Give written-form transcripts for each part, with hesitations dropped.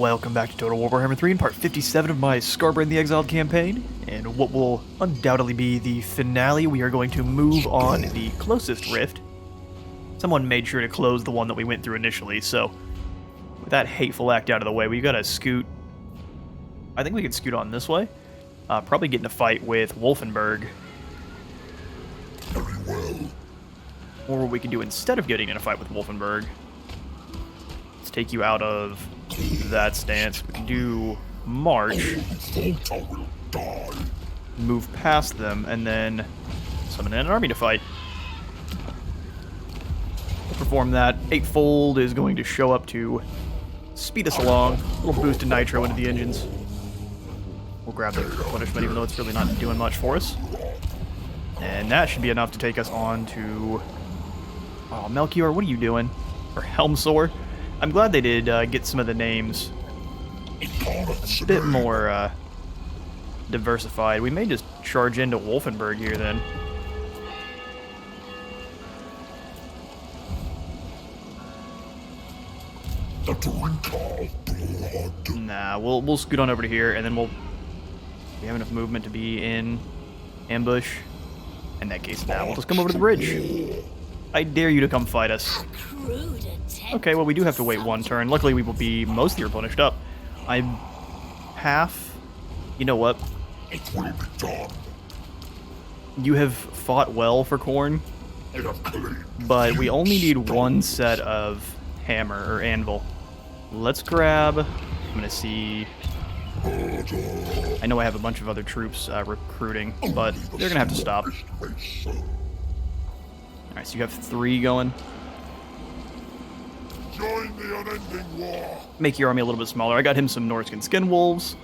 Welcome back to Total War Warhammer 3 in part 57 of my Scarbrand the Exiled campaign, and what will undoubtedly be the finale. We are going to move on the closest rift. Someone made sure to close the one that we went through initially, so with that hateful act out of the way, we gotta scoot. I think we can scoot on this way. Probably get in a fight with Wolfenburg. Very well. Or what we can do instead of getting in a fight with Wolfenburg, let's take you out of that stance. We can do march, Thought I will die. move past them, and then summon an army to fight. We'll perform that. Eightfold is going to show up to speed us along. A little boost of nitro into the engines. We'll grab the replenishment, even though it's really not doing much for us. And that should be enough to take us on to... Oh, Melchior, what are you doing? Or Helmsor? I'm glad they did get some of the names a bit more diversified. We may just charge into Wolfenburg here then. The drink of blood. Nah, we'll scoot on over to here, and then we have enough movement to be in ambush. In that case, now we'll just come over to the bridge. I dare you to come fight us. Okay, well, we do have to wait one turn. Luckily, we will be mostly replenished up. I'm half... You know what? It will be done. You have fought well for Khorne, I have claimed. but we only need one set of hammer or anvil. Let's grab... I'm gonna see... I know I have a bunch of other troops recruiting, but they're gonna have to stop. Alright, so you have 3 going. Join the unending war. Make your army a little bit smaller. I got him some Norskin skin wolves.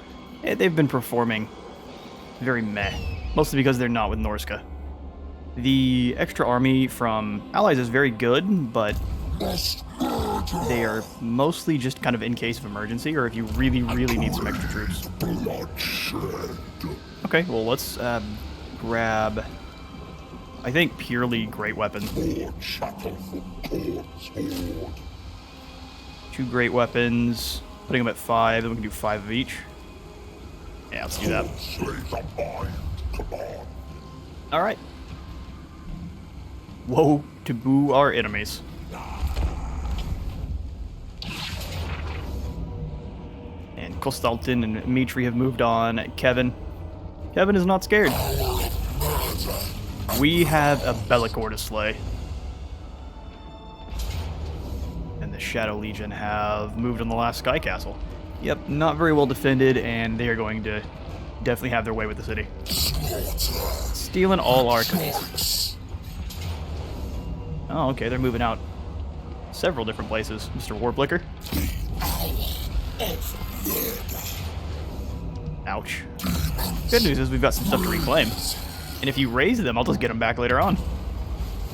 They've been performing very meh, mostly because they're not with Norska. The extra army from allies is very good, but they are mostly just kind of in case of emergency, or if you really, really need some extra troops. Bloodshed. Okay, well, let's grab, I think, purely great weapons. More chattel from Khorne's horde. 2 great weapons, putting them at 5, then we can do 5 of each. Yeah, let's do that. Slay the mind command. Alright. Woe to boo our enemies. And Kostaltin and Mitri have moved on. Kevin is not scared. We have a Bellicor to slay. And the Shadow Legion have moved on the last Sky Castle. Yep, not very well defended, and they are going to definitely have their way with the city. Stealing all our cookies. Oh, okay, they're moving out several different places, Mr. Warblicker. Ouch. Good news is we've got some stuff to reclaim. And if you raise them, I'll just get them back later on.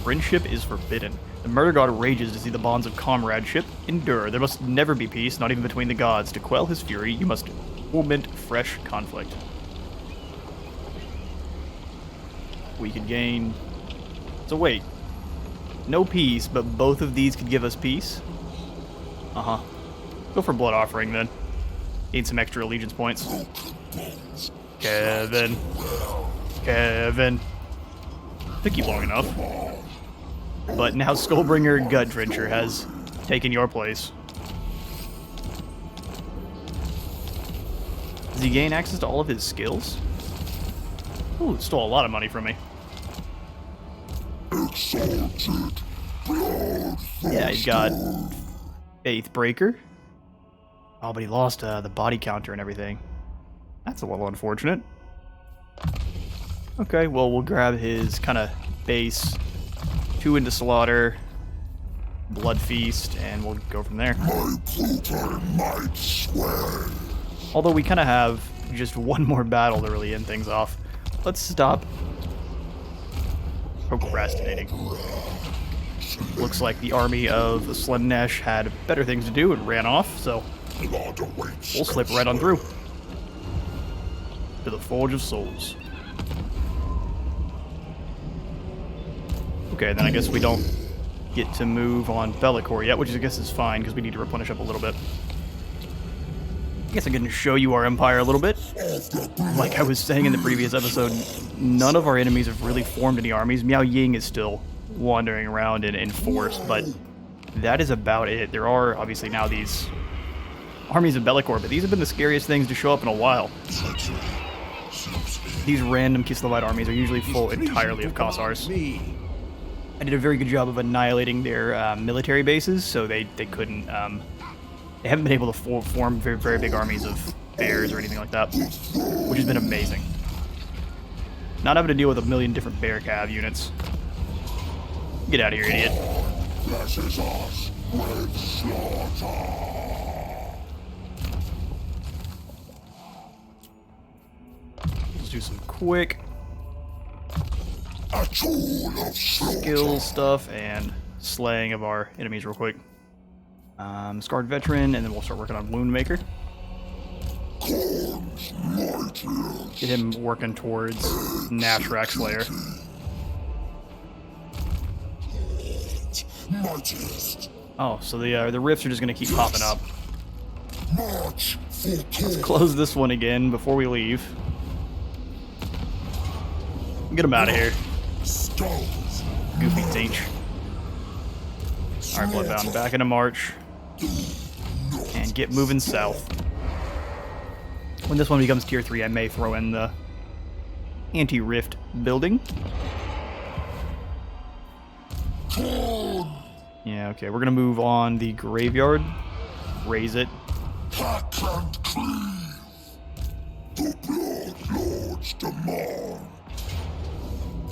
Friendship is forbidden. The murder god rages to see the bonds of comradeship endure. There must never be peace, not even between the gods. To quell his fury, you must foment fresh conflict. We could gain... So wait. No peace, but both of these could give us peace? Uh-huh. Go for Blood Offering, then. Need some extra allegiance points. Kevin. Took you long enough. But now Skullbringer Gut Drencher has taken your place. Does he gain access to all of his skills? Ooh, stole a lot of money from me. Exalted. Yeah, he's got Faith Breaker. Oh, but he lost the body counter and everything. That's a little unfortunate. Okay, well, we'll grab his kind of base. 2 into Slaughter, Blood Feast, and we'll go from there. My brutal might sway. Although we kind of have just one more battle to really end things off. Let's stop procrastinating. Looks like the army of Slemnesh had better things to do and ran off, so we'll slip right on through. To the Forge of Souls. Okay, then I guess we don't get to move on Bellicor yet, which I guess is fine, because we need to replenish up a little bit. guess I can show you our empire a little bit. Like I was saying in the previous episode, none of our enemies have really formed any armies. Miao Ying is still wandering around in force, but that is about it. There are obviously now these armies of Bellicor, but these have been the scariest things to show up in a while. These random Kislevite armies are usually full entirely of Kossars. I did a very good job of annihilating their military bases, so they couldn't... they haven't been able to form very, very big armies of bears or anything like that, which has been amazing. Not having to deal with a million different bear cav units. Get out of here, idiot. Blesses us with slaughter. Let's do some quick A tool of skill stuff and slaying of our enemies real quick. Scarred Veteran, and then we'll start working on Wound Maker. Khorne's mightiest. Get him working towards Nashrak Slayer. Mightiest. Oh, so the rifts are just gonna keep popping up. March for Khorne. Close this one again before we leave. Get him out of here. Stones. Goofy Zinch. Alright, Bloodbound, back into March. And get moving south. When this one becomes tier 3, I may throw in the anti-rift building. Khorne. Yeah, okay, we're gonna move on the graveyard. Raise it. Hack and cleave. The Blood Lord's demand.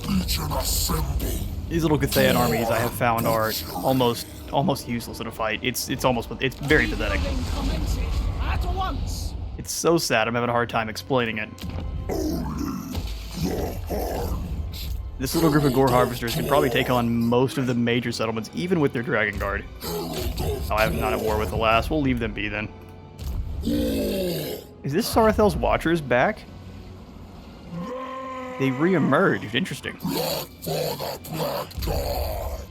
Legion assemble. These little Cathayan armies I have found are almost useless in a fight. It's very pathetic. At once. It's so sad. I'm having a hard time explaining it. Only the Huns. This little group of Gore Harvesters can probably take on most of the major settlements, even with their Dragon Guard. Oh, I'm not at war with the last. We'll leave them be then. Is this Sarathel's Watchers back? They re-emerged. Interesting. Blood for the Blood God.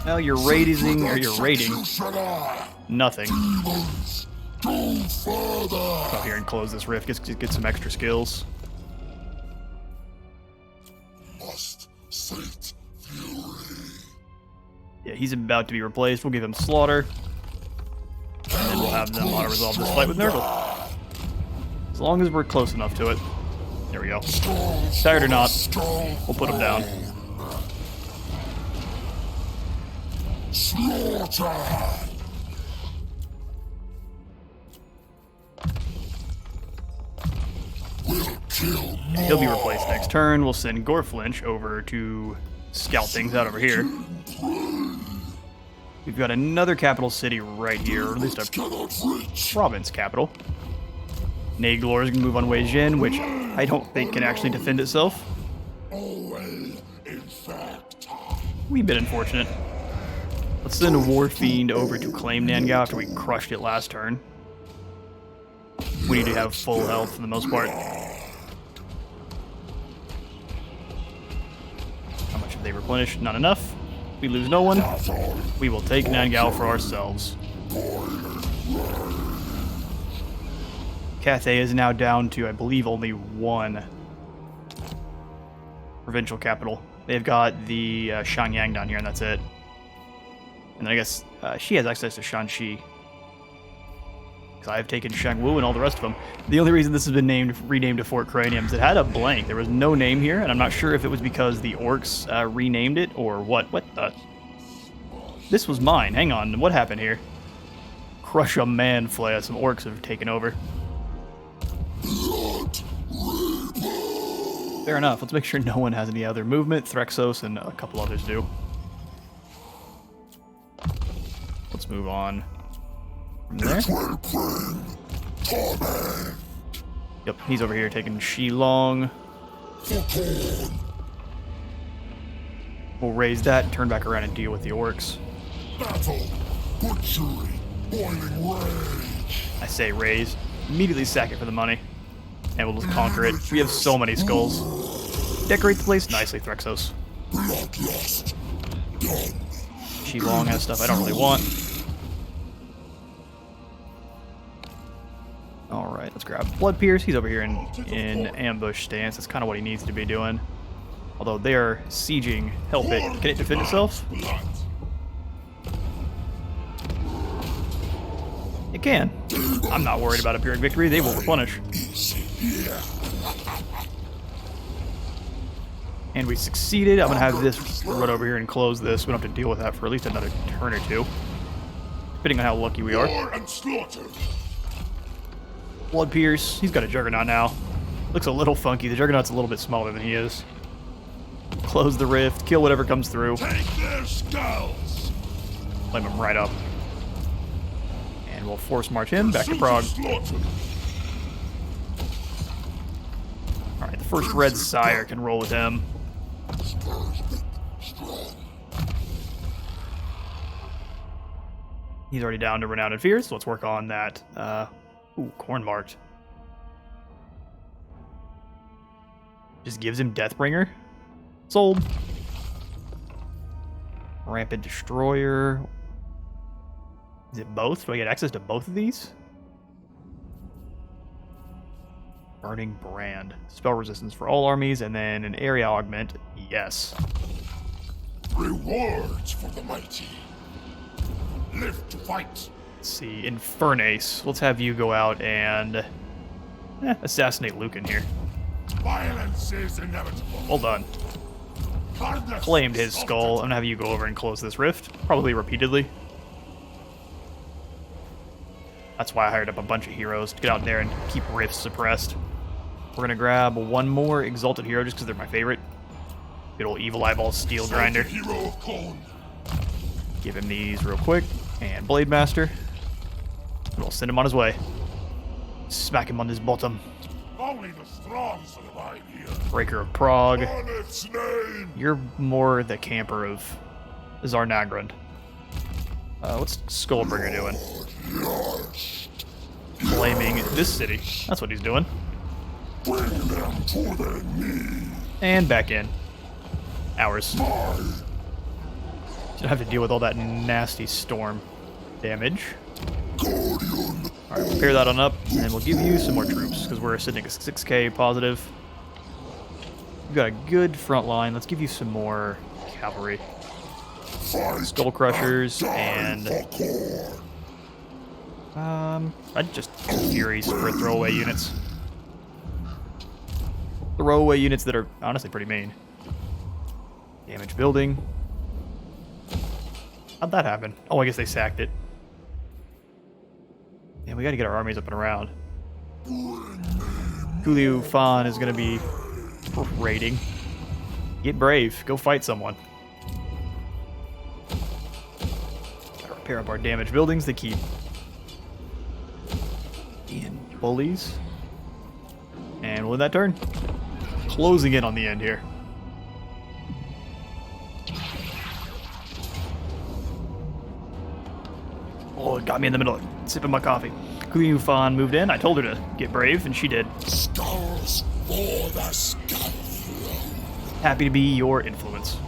Well, you're raiding, or you're raiding. Executioner. Nothing. Demons. Do further. Come here and close this rift. Get some extra skills. Must sate fury. Yeah, he's about to be replaced. We'll give him Slaughter. And then we'll have them auto-resolve this fight with Nurgle. As long as we're close enough to it. There we go. Tired or not, we'll put him down. Slaughter. Will kill more. He'll be replaced next turn. We'll send Goreflinch over to scout things out over here. We've got another capital city right here, or at least a Cannot reach. province capital. Naglor is going to move on Wei Jin, which I don't think can actually defend itself. Always infect. Wee bit unfortunate. Let's send a War Fiend over to claim Nangao after we crushed it last turn. We need to have full health for the most part. How much have they replenished? Not enough. We lose no one. We will take Nangao for ourselves. Cathay is now down to, I believe, only one provincial capital. They've got the Shanyang down here, and that's it. And then I guess she has access to Shanxi. Because I have taken Shangwu and all the rest of them. The only reason this has been renamed to Fort Cranium is it had a blank. There was no name here, and I'm not sure if it was because the orcs renamed it or what. What the? This was mine. Hang on. What happened here? Crush a man flare. Some orcs have taken over. Fair enough. Let's make sure no one has any other movement. Threxos and a couple others do. Let's move on from there. Will bring torment. Yep, he's over here taking Shilong. For Khorne. We'll raise that and turn back around and deal with the orcs. Battle. Butchery. Boiling rage. I say raise. Immediately sack it for the money. And we'll just conquer it. We have so many skulls. Decorate the place nicely, Threxos. Bloodlust. Done. Shilong has stuff I don't really want. Let's grab Blood Pierce. He's over here in ambush stance. That's kind of what he needs to be doing. Although they're sieging Hell Pit. Can it defend itself? It can. I'm not worried about a Pyrrhic victory. They will replenish. And we succeeded. I'm going to have this run over here and close this. We don't have to deal with that for at least another turn or two. Depending on how lucky we are. Blood Pierce. He's got a Juggernaut now. Looks a little funky. The Juggernaut's a little bit smaller than he is. Close the rift. Kill whatever comes through. Take their skulls. Flame him right up. And we'll force march him back to Prague. Alright, the first Red Sire can roll with him. He's already down to Renowned and Fierce, so let's work on that. Ooh, Khorne marked. Just gives him Deathbringer. Sold. Rampant Destroyer. Is it both? Do I get access to both of these? Burning Brand. Spell resistance for all armies, and then an area augment. Yes. Rewards for the mighty. Live to fight. Let's see. Infernace. Let's have you go out and assassinate Lucan here. Violence is inevitable. Well done. Claimed his skull. I'm gonna have you go over and close this rift. Probably repeatedly. That's why I hired up a bunch of heroes to get out there and keep rifts suppressed. We're gonna grab one more Exalted Hero just because they're my favorite. Good old Evil Eyeball Steel Grinder. Hero of Khorne. Give him these real quick. And Blade Master. And we'll send him on his way. Smack him on his bottom. Only the strong survive here. Breaker of Prague. On its name. You're more the camper of Zarnagrand. What's Skullbringer doing? Blaming this city. That's what he's doing. Bring them to their knees. And back in. Ours. Should have to deal with all that nasty storm damage. Guardian. Alright, we'll pair that on up, and we'll give you some more troops, because we're sitting at 6k positive. We've got a good front line. Let's give you some more cavalry. Skull Crushers, and I'd just Furies for throwaway units. Throwaway units that are honestly pretty mean. Damage building. How'd that happen? Oh, I guess they sacked it. Yeah, we gotta get our armies up and around. Kuliu Fan is gonna be raiding. Get brave. Go fight someone. Gotta repair up our damaged buildings to keep in bullies. And we'll win that turn. Closing in on the end here. Oh, it got me in the middle of sipping my coffee. Kuliu Fan moved in. I told her to get brave, and she did. Skulls for the skull throne. Happy to be your influence.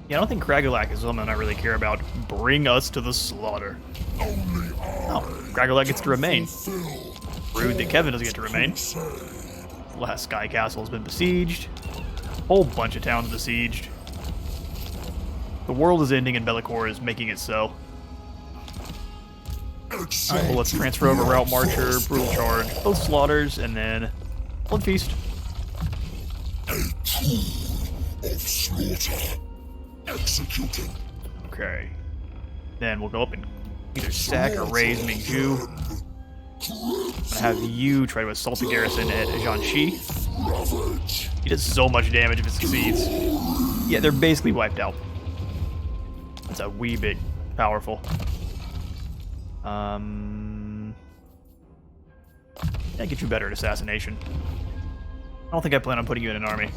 Yeah, I don't think Kragulak is something I really care about. Bring us to the slaughter. Only Oh, Kragulak gets to remain. fulfill Rude that Kevin doesn't get to remain. The last Sky Castle has been besieged. Whole bunch of towns besieged. The world is ending and Bellicor is making it so. Alright, well, let's transfer over Route Marcher, Brutal Charge, both slaughters, and then Blood Feast. A tool of slaughter. Executing. Okay. Then we'll go up and either sack or raise Mingju. I'm gonna have you try to assault the garrison at Jiangxi. Ravage. He does so much damage if it succeeds. Yeah, they're basically wiped out. That's a wee bit powerful. Yeah, get you better at assassination. I don't think I plan on putting you in an army.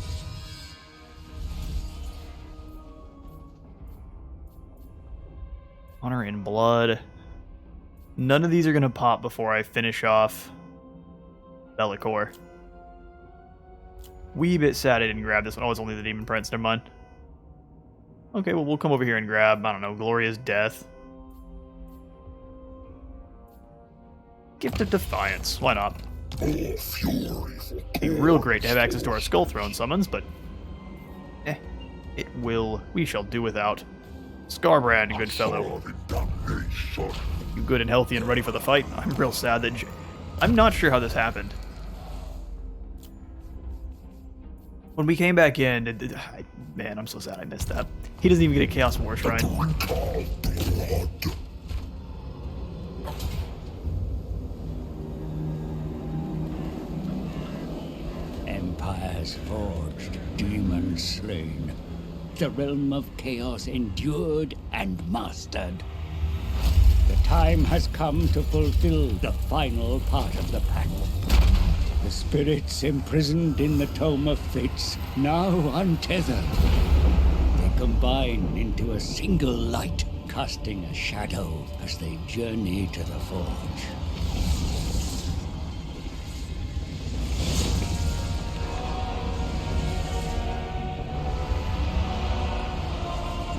Honor in Blood. None of these are gonna pop before I finish off Bellicor. Wee bit sad I didn't grab this one. Oh, it's only the Demon Prince. Never mind. Okay, well, we'll come over here and grab, I don't know, Glorious Death. Gift of Defiance. Why not? More fury for It'd be real great to have access to our Skull Throne summons, but... we shall do without. Scarbrand, good fellow. damnation. You good and healthy and ready for the fight? I'm real sad that... I'm not sure how this happened. When we came back in... man, I'm so sad I missed that. He doesn't even get a Chaos War Shrine. Blood. Empires forged, demons slain. The realm of chaos endured and mastered. The time has come to fulfill the final part of the pact. The spirits imprisoned in the Tome of Fates, now untethered. They combine into a single light, casting a shadow as they journey to the Forge.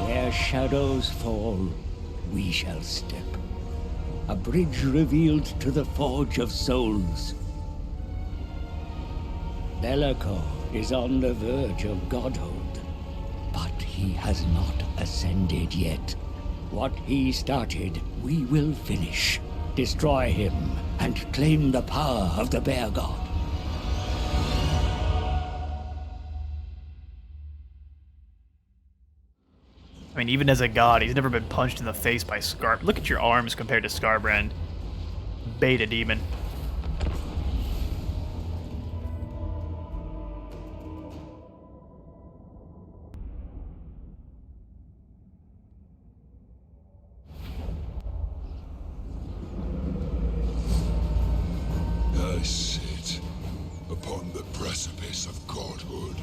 Where shadows fall, we shall step. A bridge revealed to the Forge of Souls. Bellico is on the verge of godhood, but he has not ascended yet. What he started, we will finish. Destroy him and claim the power of the Bear God. I mean, even as a god, he's never been punched in the face by Scar. Look at your arms compared to Scarbrand. Beta demon. I sit upon the precipice of godhood,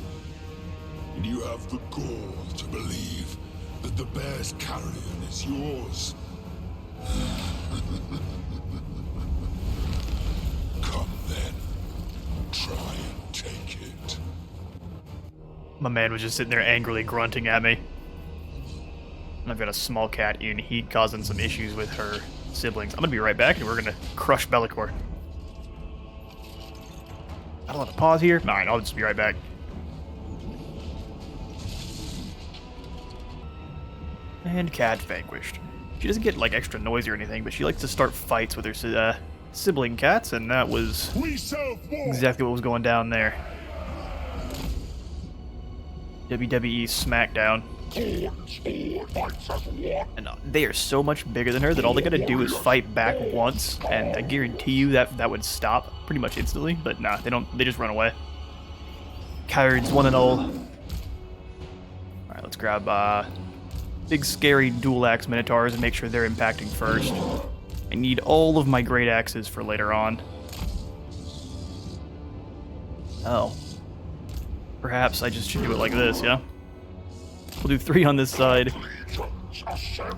and you have the gall to believe that the bear's carrion is yours. Come then, try and take it. My man was just sitting there angrily grunting at me. And I've got a small cat in heat causing some issues with her siblings. I'm gonna be right back and we're gonna crush Bellicor. I don't want to pause here. Alright, I'll just be right back. And cat vanquished. She doesn't get like extra noise or anything, but she likes to start fights with her sibling cats, and that was exactly what was going down there. WWE SmackDown. And they are so much bigger than her that all they gotta do is fight back once, and I guarantee you that would stop pretty much instantly. But nah, they don't. They just run away. Cowards, one and all. All right, let's grab big scary dual axe minotaurs and make sure they're impacting first. I need all of my great axes for later on. Oh. Perhaps I just should do it like this, yeah? We'll do 3 on this side.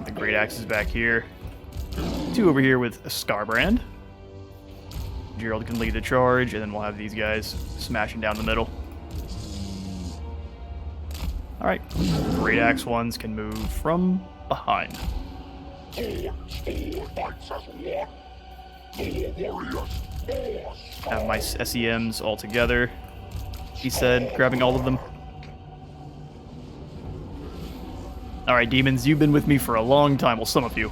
The great axes back here. 2 over here with a Scarbrand. Gerald can lead the charge, and then we'll have these guys smashing down the middle. Alright, great axe ones can move from behind. Have my SEMs all together, he said, grabbing all of them. Alright, demons, you've been with me for a long time, well, some of you.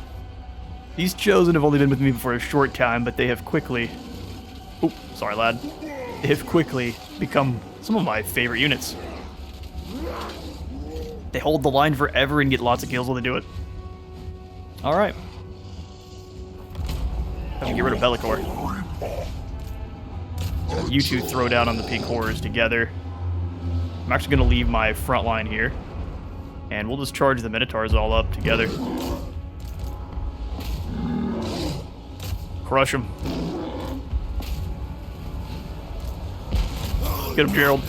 These chosen have only been with me for a short time, but they have quickly... Oh, sorry, lad. They have quickly become some of my favorite units. They hold the line forever and get lots of kills while they do it. Alright. Have to get rid of Bellicor. You two throw down on the pink horrors together. I'm actually going to leave my front line here. And we'll just charge the Minotaurs all up together. Crush them. Get him, Gerald.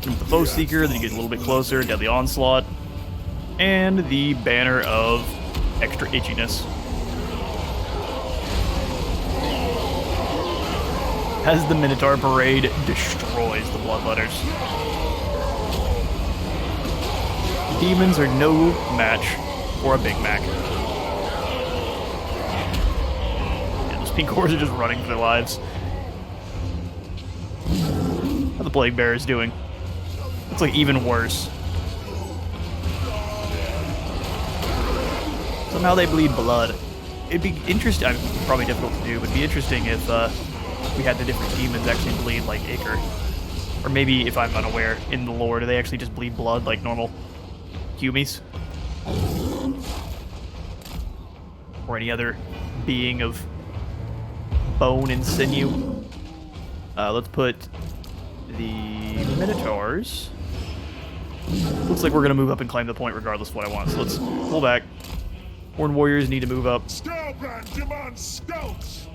The Foe Seeker, then you get a little bit closer, Deadly Onslaught, and the Banner of Extra Itchiness. As the Minotaur Parade destroys the Bloodletters. Demons are no match for a Big Mac. And Pink Hordes are just running for their lives. How the Plague Bearers doing? It's like even worse. Somehow they bleed blood. It'd be interesting, I mean, probably difficult to do, but it'd be interesting if we had the different demons actually bleed like Ichor. Or maybe, if I'm unaware, in the lore, do they actually just bleed blood like normal Humies? Or any other being of bone and sinew? Let's put the Minotaurs. Looks like we're going to move up and claim the point regardless of what I want. So let's pull back. Horned Warriors need to move up. Scarbrand demands scouts.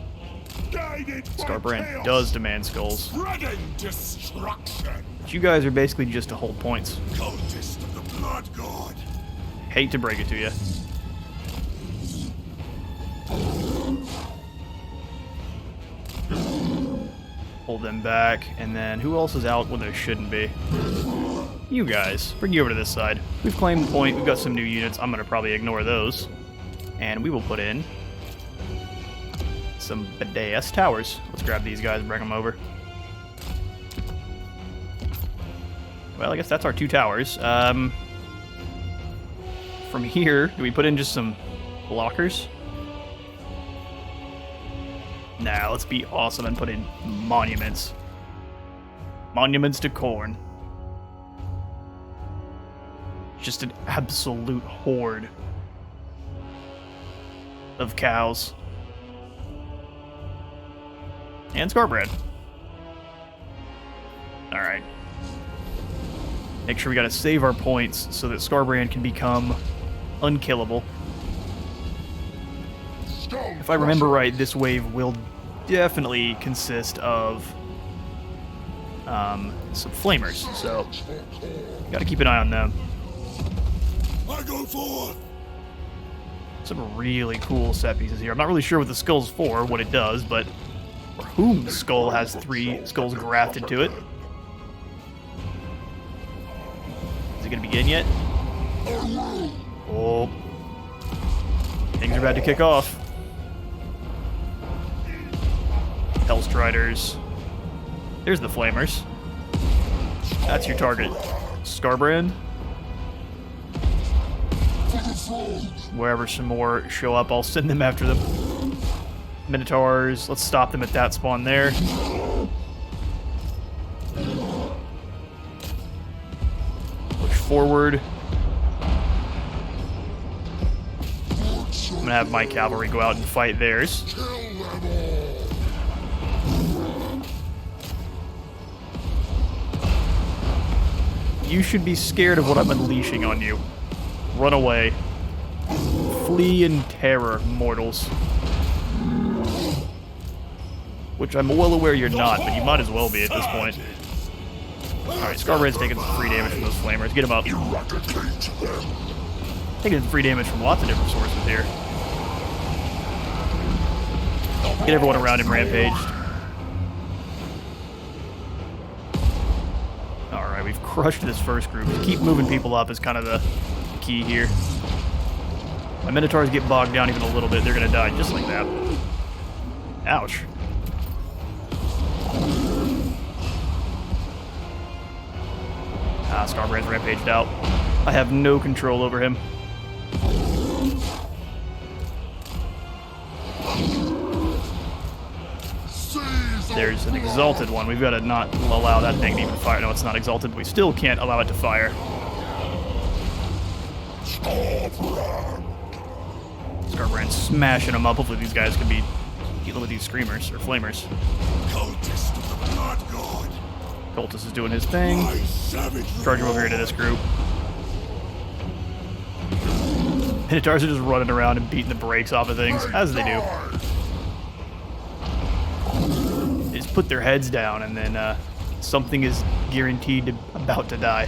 Guided by Scarbrand chaos, does demand skulls. spreading destruction. But you guys are basically just to hold points. Cultist of the Blood God. Hate to break it to you. Hold them back, and then who else is out when there shouldn't be? You guys. Bring you over to this side. We've claimed the point. We've got some new units. I'm going to probably ignore those. And we will put in some badass towers. Let's grab these guys and bring them over. Well, I guess that's our 2 towers. From here, do we put in just some blockers? Nah, let's be awesome and put in monuments. Monuments to Khorne. Just an absolute horde of cows. And Scarbrand. Alright. Make sure we gotta save our points so that Scarbrand can become unkillable. If I remember right, this wave will definitely consist of some flamers, so gotta keep an eye on them. I go forth. Some really cool set pieces here. I'm not really sure what the skull's for, what it does, but for whom skull has 3 skulls grafted to it. Is it gonna begin yet? Oh, things are about to kick off. Hellstriders. There's the flamers. That's your target. Scarbrand. Wherever some more show up, I'll send them after them. Minotaurs. Let's stop them at that spawn there. Push forward. I'm gonna have my cavalry go out and fight theirs. You should be scared of what I'm unleashing on you. Run away. Flee in terror, mortals. Which I'm well aware you're not, but you might as well be at this point. Alright, Scarbrand's taking some free damage from those flamers. Get him up. Taking some free damage from lots of different sources here. Get everyone around him rampaged. Alright, we've crushed this first group. Keep moving people up is kind of the key here. My Minotaurs get bogged down even a little bit, they're gonna die just like that. Ouch. Scarbrand's rampaged out. I have no control over him. There's an exalted one. We've got to not allow that thing to even fire. No, it's not exalted, but we still can't allow it to fire. Scarbrand's smashing them up. Hopefully these guys can be dealing with these screamers, or flamers. Cultist of the Blood God. Cultist is doing his thing. Charge him over here to this group. Minotaurs are just running around and beating the brakes off of things, as they do. They just put their heads down, and then something is guaranteed to about to die.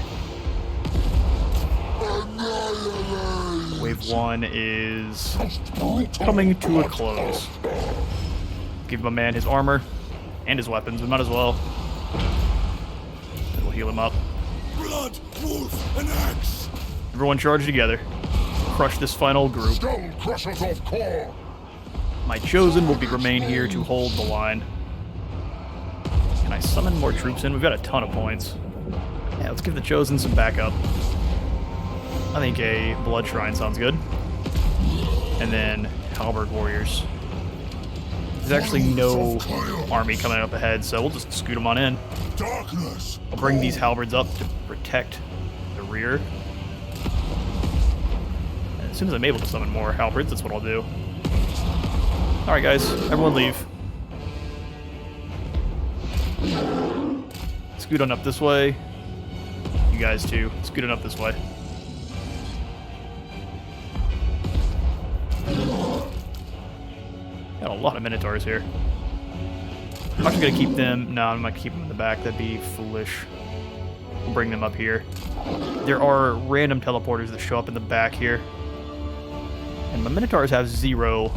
Wave 1 is coming to a close. Give my man his armor and his weapons. We might as well. We'll heal him up. Blood, wolf, and axe. Everyone charge together. Crush this final group. Stone crushers of Khorne. My Chosen will remain here to hold the line. Can I summon more troops in? We've got a ton of points. Yeah, let's give the Chosen some backup. I think a Blood Shrine sounds good. And then Halberd Warriors. There's actually no army coming up ahead, so we'll just scoot them on in. Darkness. I'll bring these Halberds up to protect the rear. And as soon as I'm able to summon more Halberds, that's what I'll do. Alright guys, everyone leave. Scoot on up this way. You guys too. Scoot on up this way. Got a lot of Minotaurs here. I'm actually gonna keep them. No, I'm not gonna keep them in the back. That'd be foolish. We'll bring them up here. There are random teleporters that show up in the back here. And my Minotaurs have zero,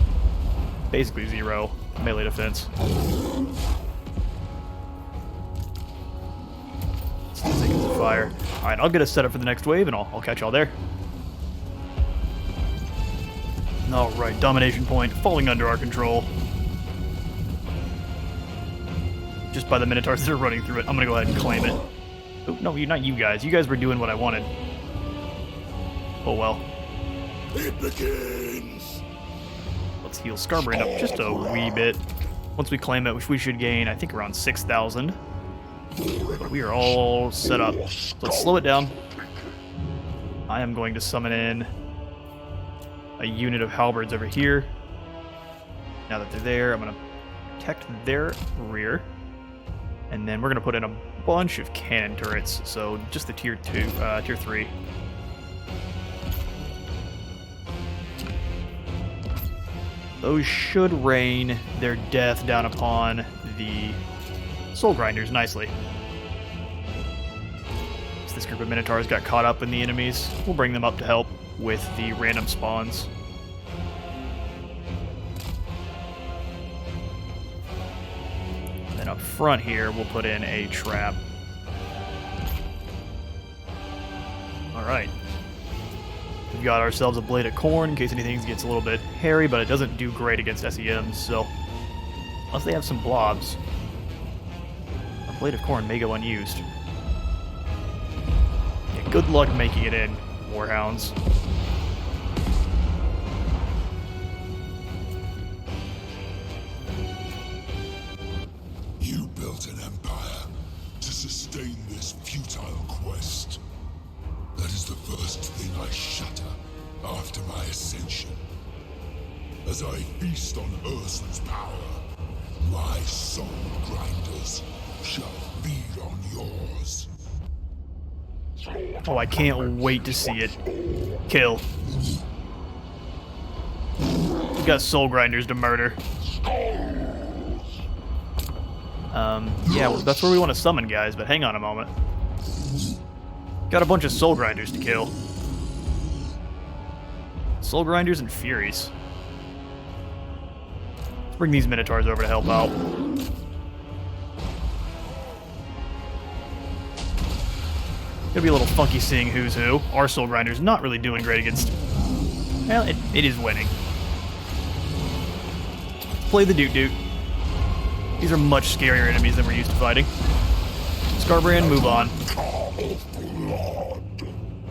basically zero, melee defense. Seconds of fire. Alright, I'll get us set up for the next wave and I'll catch y'all there. Alright, domination point falling under our control. Just by the Minotaurs that are running through it. I'm gonna go ahead and claim it. Oh, no, not you guys. You guys were doing what I wanted. Oh well. It begins. Let's heal Scarbrand up just a wee bit. Once we claim it, which we should gain, I think, around 6,000. We are all set up. Let's slow it down. I am going to summon in a unit of halberds over here. Now that they're there, I'm going to protect their rear. And then we're going to put in a bunch of cannon turrets. So just the tier 3. Those should rain their death down upon the Soul Grinders nicely. So this group of Minotaurs got caught up in the enemies. We'll bring them up to help with the random spawns. And then up front here, we'll put in a trap. Alright. We've got ourselves a Blade of Khorne in case anything gets a little bit hairy, but it doesn't do great against SEMs, so unless they have some blobs, our Blade of Khorne may go unused. Yeah, good luck making it in, Warhounds. You built an empire to sustain this futile quest. That is the first thing I shatter after my ascension. As I feast on Ursun's power, my soul grinders shall feed on yours. Oh, I can't wait to see it. Kill. We've got Soul Grinders to murder. Yeah, well, that's where we want to summon, guys, but hang on a moment. Got a bunch of Soul Grinders to kill. Soul Grinders and Furies. Let's bring these Minotaurs over to help out. Gonna be a little funky seeing who's who. Our Soul Grinder's not really doing great against... Well, it is winning. Play the Doot. These are much scarier enemies than we're used to fighting. Scarbrand, move on.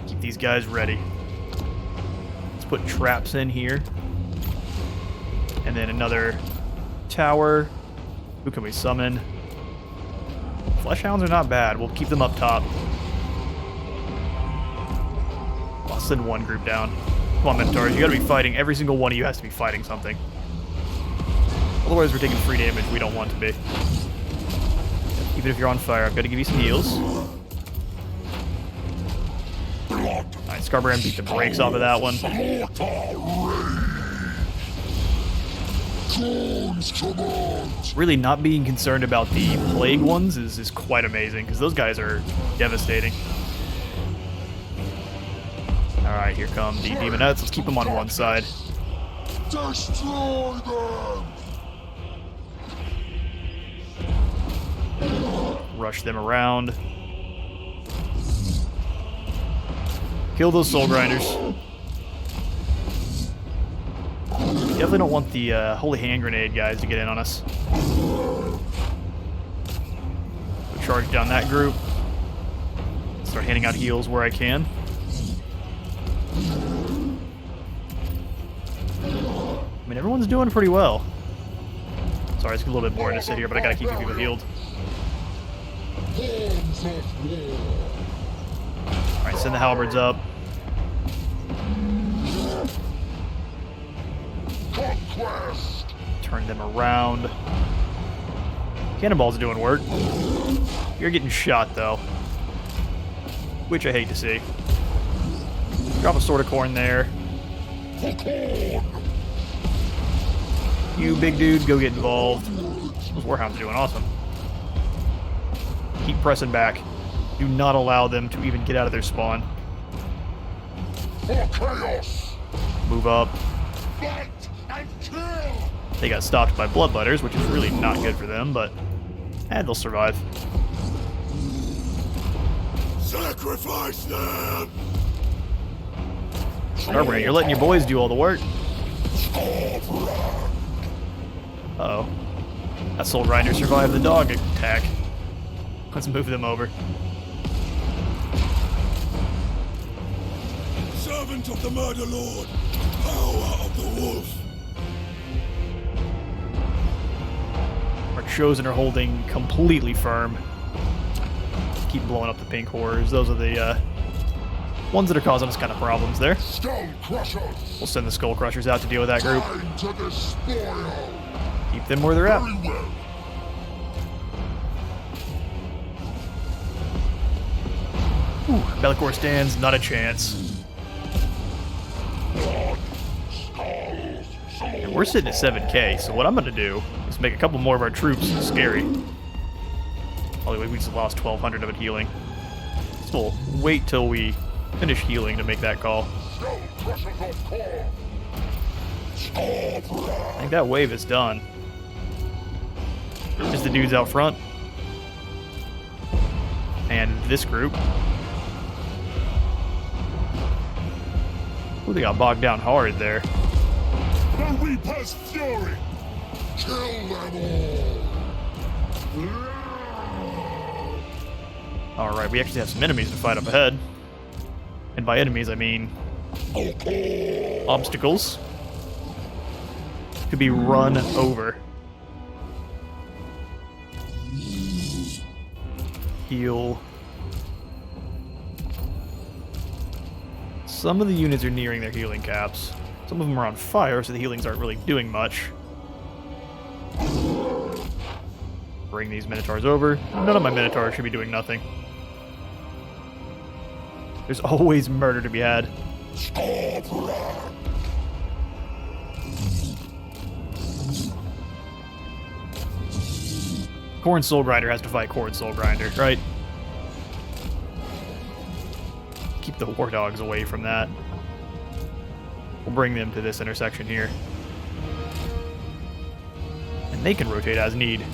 Keep these guys ready. Let's put traps in here. And then another tower. Who can we summon? Fleshhounds are not bad. We'll keep them up top. I'll send one group down. Come on, Minotaurs. You gotta be fighting. Every single one of you has to be fighting something. Otherwise, we're taking free damage we don't want to be. Even if you're on fire, I've got to give you some heals. Alright, Scarbrand beat the brakes off of that one. Really not being concerned about the plague ones is quite amazing, because those guys are devastating. Alright, here come the Demonettes. Let's keep them on one side. Destroy them! Rush them around. Kill those Soul Grinders. Definitely don't want the Holy Hand Grenade guys to get in on us. So charge down that group. Start handing out heals where I can. I mean, everyone's doing pretty well. Sorry, it's a little bit boring to sit here, but I gotta keep you people healed. Alright, send the halberds up. Turn them around. Cannonball's doing work. You're getting shot, though. Which I hate to see. Drop a Sword of Khorne there. You, big dude, go get involved. Those Warhounds are doing awesome. Keep pressing back. Do not allow them to even get out of their spawn. Move up. They got stopped by Bloodletters, which is really not good for them, but they'll survive. Sacrifice them! Carburet, you're letting your boys do all the work. Uh-oh. That Soul Grinder survived the dog attack. Let's move them over. Servant of the Murder Lord, power of the wolf. Our Chosen are holding completely firm. Keep blowing up the pink horrors. Those are the ones that are causing us kind of problems there. Skull Crushers. We'll send the Skull Crushers out to deal with that group. Time to the spoil. Keep them where they're at. Very well. Bellicor stands, not a chance. And we're sitting at 7k, so what I'm going to do is make a couple more of our troops scary. By the way, we just lost 1,200 of it healing. So we'll wait till we finish healing to make that call. I think that wave is done. Just the dudes out front. And this group. Ooh, they got bogged down hard there. The Reaper's fury. Kill them all. Alright, we actually have some enemies to fight up ahead. And by enemies, I mean obstacles. Could be run over. Heal. Some of the units are nearing their healing caps. Some of them are on fire, so the healings aren't really doing much. Bring these Minotaurs over. None of my Minotaurs should be doing nothing. There's always murder to be had. Khorne Soul Grinder has to fight Khorne Soul Grinder, right? Keep the War Dogs away from that. We'll bring them to this intersection here. And they can rotate as need.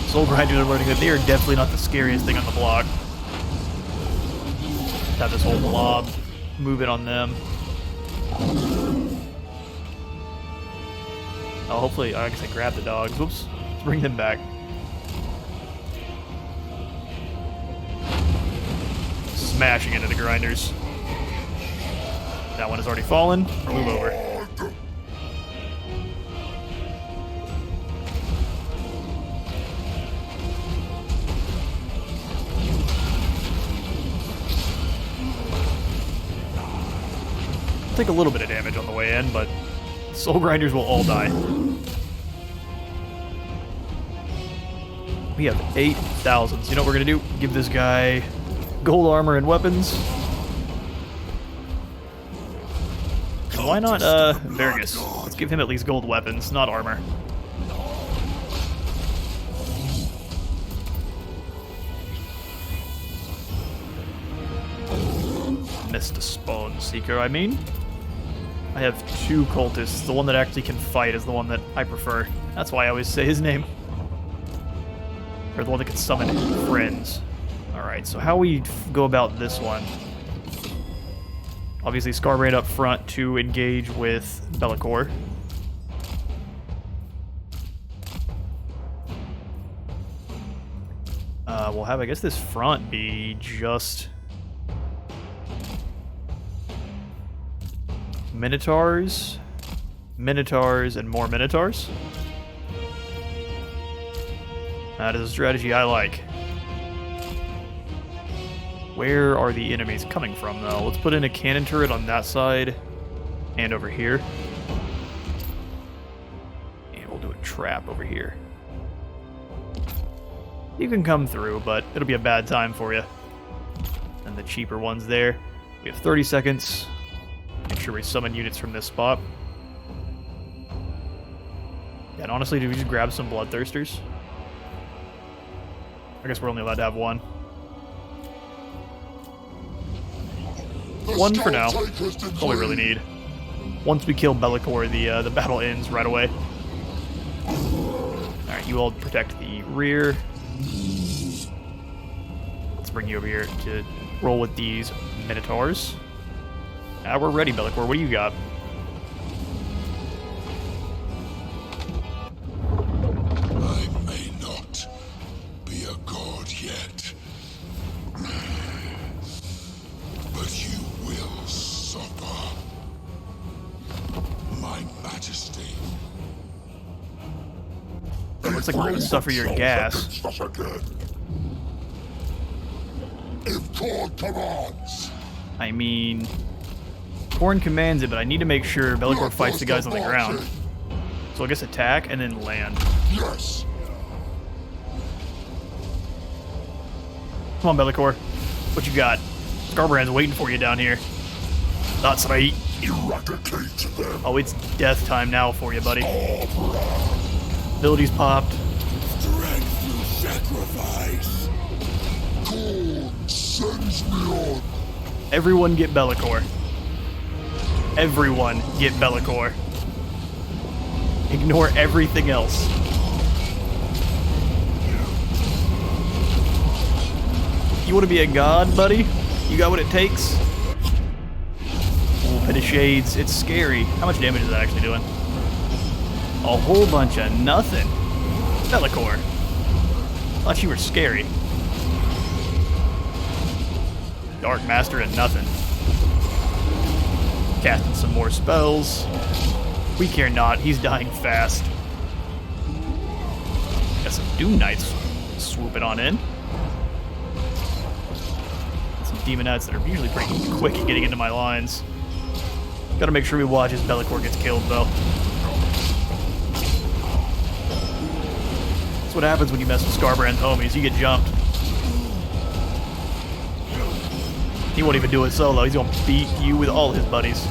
Soul Grinders are learning that they are definitely not the scariest thing on the block. Have this whole blob move in on them. Oh, hopefully, I guess I grabbed the dogs. Whoops. Let's bring them back. Smashing into the grinders. That one has already fallen. Move over. Take a little bit of damage on the way in, but Soul Grinders will all die. We have 8,000. So you know what we're gonna do? Give this guy gold armor and weapons. And why not Vergus? Let's give him at least gold weapons, not armor. Missed a Spawn Seeker, I mean. I have 2 cultists. The one that actually can fight is the one that I prefer. That's why I always say his name. Or the one that can summon friends. Alright, so how we go about this one? Obviously, Scarbrand up front to engage with Be'lakor. We'll have, I guess, this front be just Minotaurs, and more Minotaurs. That is a strategy I like. Where are the enemies coming from, though? Let's put in a cannon turret on that side and over here. And we'll do a trap over here. You can come through, but it'll be a bad time for you. And the cheaper ones there. We have 30 seconds. Make sure we summon units from this spot. Yeah, and honestly, do we just grab some Bloodthirsters? I guess we're only allowed to have one. One for now. That's all we really need. Once we kill Be'lakor, the battle ends right away. Alright, you all protect the rear. Let's bring you over here to roll with these Minotaurs. We're ready, Be'lakor. What do you got? I may not be a god yet, but you will suffer. My majesty. It looks like we're gonna suffer your gas. If God commands. I mean, Khorne commands it, but I need to make sure Be'lakor fights the guys on the ground. So I guess attack and then land. Yes. Come on, Be'lakor. What you got? Scarbrand's waiting for you down here. That's right. Eradicate them. Oh, it's death time now for you, buddy. Abilities popped. Strength through sacrifice. God sends me on. Everyone get Be'lakor. Everyone get Be'lakor. Ignore everything else. You want to be a god, buddy? You got what it takes? Ooh, Pit of Shades. It's scary. How much damage is that actually doing? A whole bunch of nothing. Be'lakor. Thought you were scary. Dark Master and nothing. Casting some more spells. We care not. He's dying fast. Got some Doom Knights swooping on in. Some Demon Knights that are usually pretty quick at getting into my lines. Gotta make sure we watch as Be'lakor gets killed, though. That's what happens when you mess with Scarbrand's homies. You get jumped. He won't even do it solo. He's gonna beat you with all his buddies.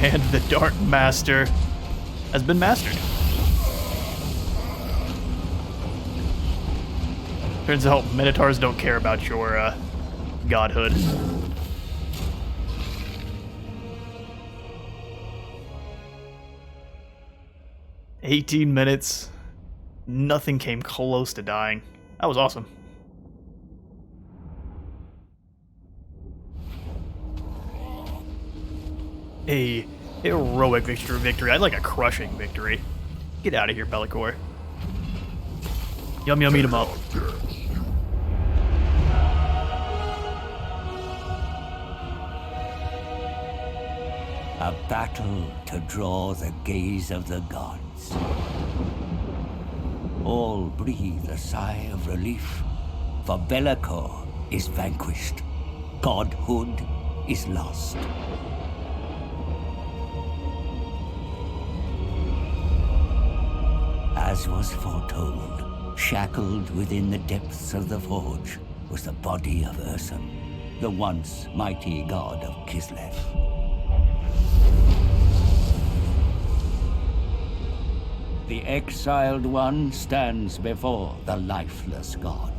And the Dark Master has been mastered. Turns out Minotaurs don't care about your godhood. "18 minutes. Nothing came close to dying. That was awesome." A heroic victory. I'd like a crushing victory. Get out of here, Be'lakor. Yum yum, eat 'em up. A battle to draw the gaze of the gods. All breathe a sigh of relief, for Be'lakor is vanquished. Godhood is lost. As was foretold, shackled within the depths of the forge was the body of Ursun, the once mighty god of Kislev. The exiled one stands before the lifeless god.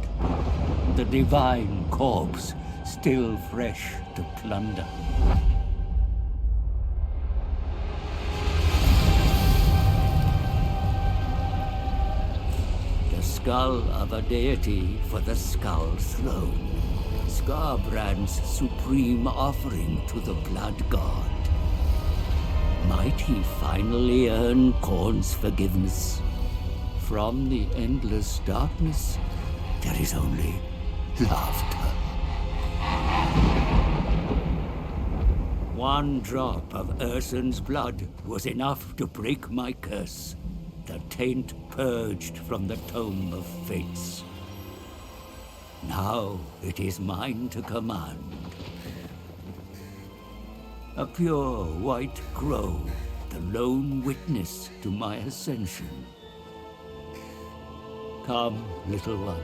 The divine corpse still fresh to plunder. skull of a deity for the skull's throne. Skarbrand's supreme offering to the blood god. Might he finally earn Khorne's forgiveness? From the endless darkness, there is only laughter. One drop of Ursun's blood was enough to break my curse. The taint purged from the Tome of Fates. Now it is mine to command. A pure white crow, the lone witness to my ascension. Come, little one,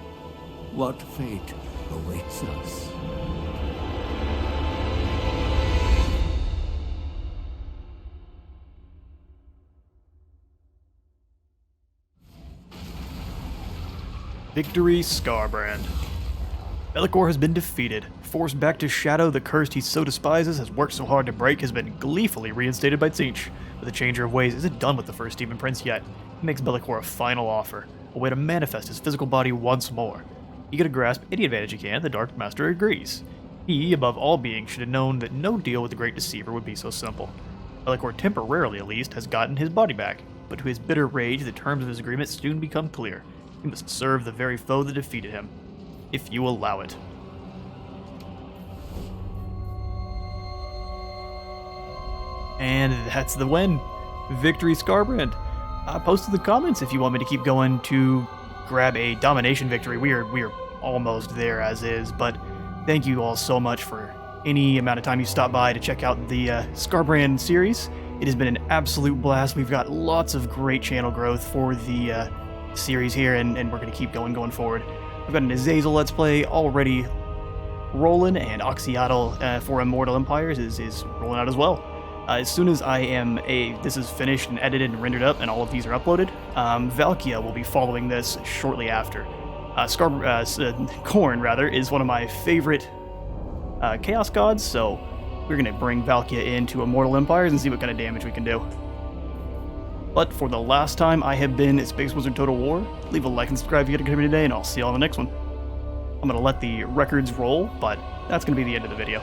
what fate awaits us? Victory Skarbrand. Be'lakor has been defeated. Forced back to shadow, the curse he so despises, has worked so hard to break, has been gleefully reinstated by Tzeentch. But the Changer of Ways isn't done with the first Demon Prince yet. He makes Be'lakor a final offer, a way to manifest his physical body once more. Eager to grasp any advantage he can, the Dark Master agrees. He, above all beings, should have known that no deal with the Great Deceiver would be so simple. Be'lakor, temporarily at least, has gotten his body back, but to his bitter rage, the terms of his agreement soon become clear. He must serve the very foe that defeated him, if you allow it. And that's the win. Victory Skarbrand. Post in the comments if you want me to keep going to grab a domination victory. We are almost there as is, but thank you all so much for any amount of time you stop by to check out the Skarbrand series. It has been an absolute blast. We've got lots of great channel growth for the series here, and we're going to keep going forward. We've got an Azazel Let's Play already rolling, and Oxyatl for Immortal Empires is rolling out as well. As soon as this is finished and edited and rendered up, and all of these are uploaded, Valkia will be following this shortly after. Khorne, rather, is one of my favorite Chaos Gods, so we're going to bring Valkia into Immortal Empires and see what kind of damage we can do. But for the last time, I have been Space Wizard Total War. Leave a like and subscribe if you get to come today, and I'll see you on the next one. I'm going to let the records roll, but that's going to be the end of the video.